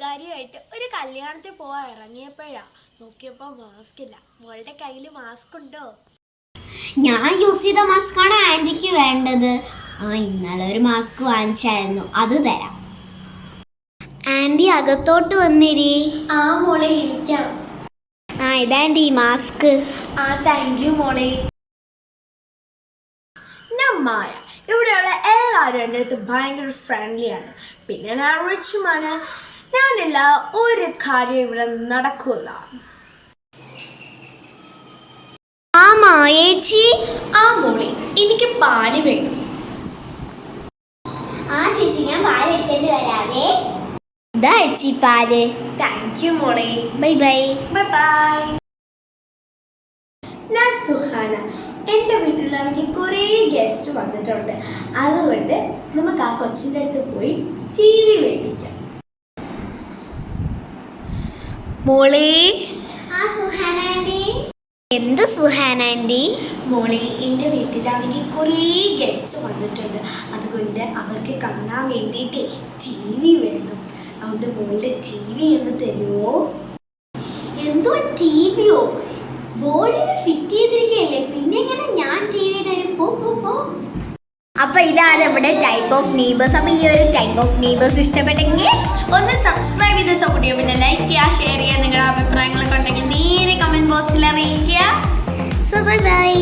കൂട്ടുകാരിയായിട്ട് ഒരു കല്യാണത്തിൽ പോവാൻ ഇറങ്ങിയപ്പോഴാ നോക്കിയപ്പോൾ മാസ്ക് ഇല്ല. മോളുടെ കയ്യിൽ മാസ്ക് ഉണ്ടോ? ഞാൻ യൂസ് ചെയ്ത മാസ്കാണ് ആൻറ്റിക്ക് വേണ്ടത്. ഇന്നലെ ഒരു മാസ്ക് വാങ്ങിച്ചായിരുന്നു, അത് തരാം. ആൻറ്റി അകത്തോട്ട് വന്നിരി. ആ മോളെ ഇരിക്കാം. ഇതാൻറ്റി മാസ്ക്. താങ്ക് യു മോളെ. മായ ഇവിടെയുള്ള എല്ലാവരും എൻ്റെ അടുത്ത് ഭയങ്കര ഫ്രണ്ട്ലിയാണ്. പിന്നെ ഞാൻ റിച്ചുമാണ്. ഞാനില്ല ഒരു കാര്യം ഇവിടെ നടക്കൂല. ചേച്ചി. മോളെ എനിക്ക് പാല് വേണം. ചേച്ചി ഞാൻ പാല് എടുത്തിട്ട് വരാവേ. ഇതാ ചേച്ചി പാല്. താങ്ക് യു മോളെ. Bye bye. Bye bye. ഞാൻ സുഹാന. എൻ്റെ വീട്ടിലാണെങ്കിൽ കുറേ ഗസ്റ്റ് വന്നിട്ടുണ്ട്. അതുകൊണ്ട് നമുക്ക് ആ കൊച്ചിൻ്റെ അടുത്ത് പോയി TV മേടിക്കാം. മോളെ. എന്ത് സുഹാന ആൻറ്റി? മോളെ, എൻ്റെ വീട്ടിലാണെങ്കിൽ കുറേ ഗസ്റ്റ് വന്നിട്ടുണ്ട്. അതുകൊണ്ട് അവർക്ക് കാണാൻ വേണ്ടിയിട്ട് TV വേണം. അതുകൊണ്ട് മോളുടെ TV ഒന്ന് തരുമോ? എന്തോ TVയോ? വോളിൽ ഫിറ്റ് ചെയ്തിരിക്കുകയല്ലേ, പിന്നെ എങ്ങനെ ഞാൻ TV തരും? പോ. അപ്പൊ ഇതാണ് നമ്മുടെ ടൈപ്പ് ഓഫ് നെയ്ബേഴ്സ്. അപ്പൊ ഈ ഒരു ടൈപ്പ് ഓഫ് നെയ്ബേഴ്സ് ഇഷ്ടപ്പെട്ടെങ്കിൽ ഒന്ന് സബ്സ്ക്രൈബ് ചെയ്ത് സപ്പോർട്ട് ചെയ്യുക. പിന്നെ ലൈക്ക് ചെയ്യുക, ഷെയർ ചെയ്യുക. നിങ്ങളുടെ അഭിപ്രായങ്ങളൊക്കെ ഉണ്ടെങ്കിൽ നേരെ കമന്റ് ബോക്സിൽ അറിയിക്കുക. ബൈ.